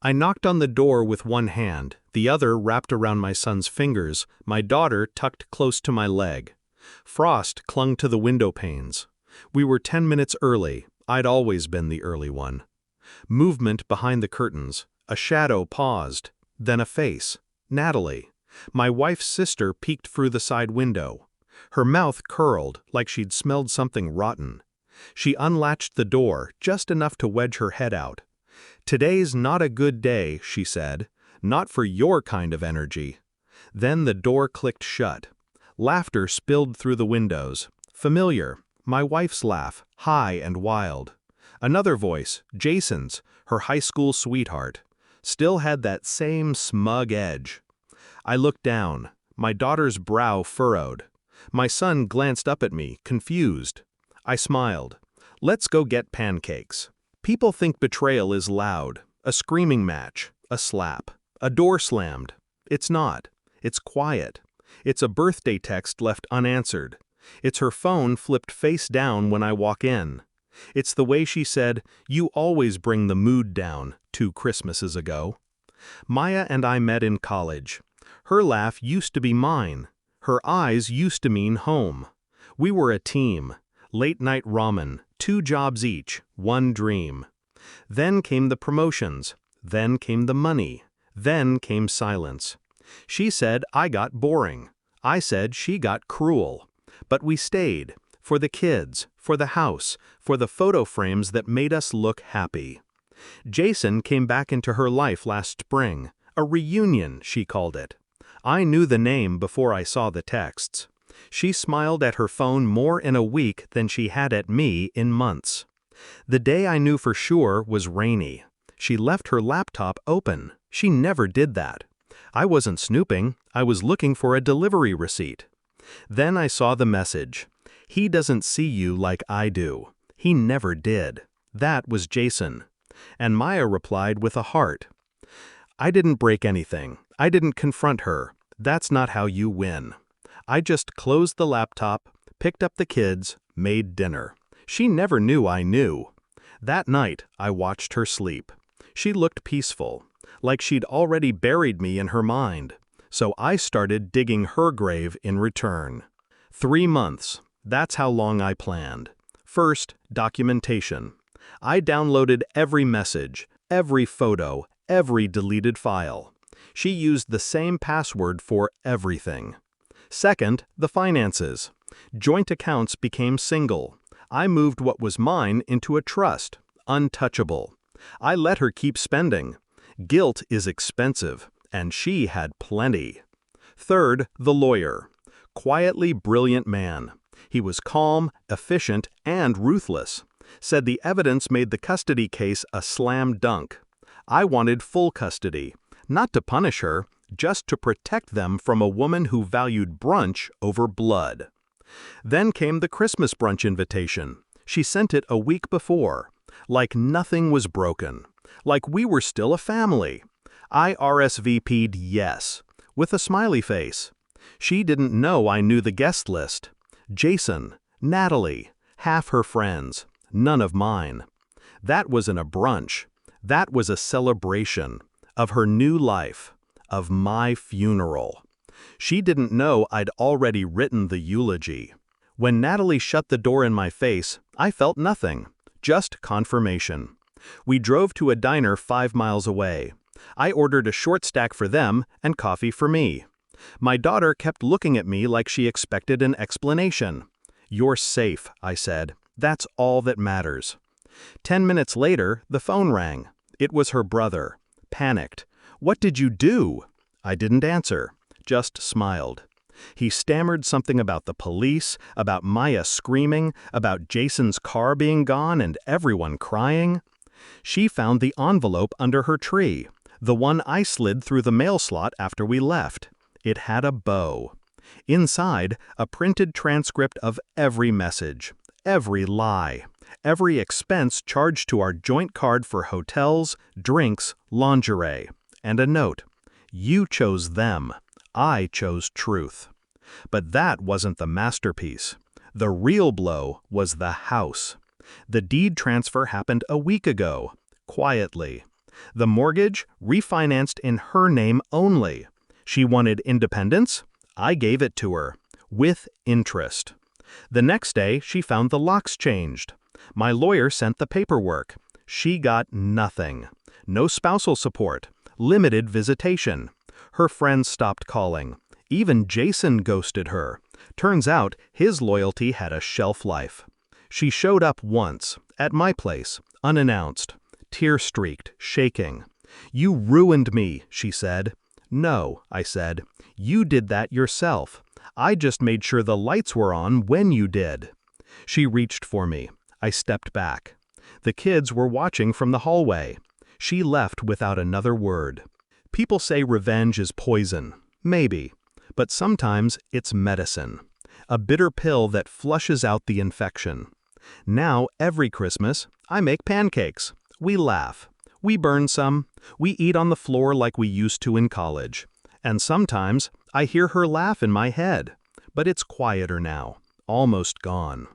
I knocked on the door with one hand, the other wrapped around my son's fingers, my daughter tucked close to my leg. Frost clung to the window panes. We were 10 minutes early. I'd always been the early one. Movement behind the curtains. A shadow paused. Then a face. Natalie. My wife's sister peeked through the side window. Her mouth curled like she'd smelled something rotten. She unlatched the door just enough to wedge her head out. "Today's not a good day," she said. "Not for your kind of energy." Then the door clicked shut. Laughter spilled through the windows. Familiar. My wife's laugh, high and wild. Another voice, Jason's, her high school sweetheart. Still had that same smug edge. I looked down. My daughter's brow furrowed. My son glanced up at me, confused. I smiled. "Let's go get pancakes." People think betrayal is loud. A screaming match. A slap. A door slammed. It's not. It's quiet. It's a birthday text left unanswered. It's her phone flipped face down when I walk in. It's the way she said, "You always bring the mood down," 2 Christmases ago. Maya and I met in college. Her laugh used to be mine. Her eyes used to mean home. We were a team. Late-night ramen, 2 jobs each, 1 dream. Then came the promotions. Then came the money. Then came silence. She said I got boring. I said she got cruel. But we stayed. For the kids, for the house, for the photo frames that made us look happy. Jason came back into her life last spring. A reunion, she called it. I knew the name before I saw the texts. She smiled at her phone more in a week than she had at me in months. The day I knew for sure was rainy. She left her laptop open. She never did that. I wasn't snooping. I was looking for a delivery receipt. Then I saw the message. "He doesn't see you like I do. He never did." That was Jason. And Maya replied with a heart. "I didn't break anything. I didn't confront her. That's not how you win. I just closed the laptop, picked up the kids, made dinner. She never knew I knew." That night, I watched her sleep. She looked peaceful, like she'd already buried me in her mind. So I started digging her grave in return. 3 months. That's how long I planned. First, documentation. I downloaded every message, every photo, every deleted file. She used the same password for everything. Second, the finances. Joint accounts became single. I moved what was mine into a trust, untouchable. I let her keep spending. Guilt is expensive, and she had plenty. Third, the lawyer. Quietly brilliant man. He was calm, efficient, and ruthless. Said the evidence made the custody case a slam dunk. I wanted full custody, not to punish her, just to protect them from a woman who valued brunch over blood. Then came the Christmas brunch invitation. She sent it a week before. Like nothing was broken. Like we were still a family. I RSVP'd yes, with a smiley face. She didn't know I knew the guest list. Jason, Natalie, half her friends, none of mine. That wasn't a brunch. That was a celebration of her new life, of my funeral. She didn't know I'd already written the eulogy. When Natalie shut the door in my face, I felt nothing, just confirmation. We drove to a diner 5 miles away. I ordered a short stack for them and coffee for me. My daughter kept looking at me like she expected an explanation. "You're safe," I said. "That's all that matters." 10 minutes later, the phone rang. It was her brother. Panicked. "What did you do?" I didn't answer, just smiled. He stammered something about the police, about Maya screaming, about Jason's car being gone and everyone crying. She found the envelope under her tree, the one I slid through the mail slot after we left. It had a bow. Inside, a printed transcript of every message, every lie, every expense charged to our joint card for hotels, drinks, lingerie, and a note. "You chose them. I chose truth." But that wasn't the masterpiece. The real blow was the house. The deed transfer happened a week ago, quietly. The mortgage refinanced in her name only. She wanted independence. I gave it to her, with interest. The next day, she found the locks changed. My lawyer sent the paperwork. She got nothing. No spousal support. Limited visitation. Her friends stopped calling. Even Jason ghosted her. Turns out his loyalty had a shelf life. She showed up once, at my place, unannounced, tear-streaked, shaking. "You ruined me," she said. "No," I said. "You did that yourself. I just made sure the lights were on when you did." She reached for me. I stepped back. The kids were watching from the hallway. She left without another word. People say revenge is poison. Maybe. But sometimes it's medicine. A bitter pill that flushes out the infection. Now, every Christmas, I make pancakes. We laugh. We burn some. We eat on the floor like we used to in college. And sometimes, I hear her laugh in my head. But it's quieter now. Almost gone.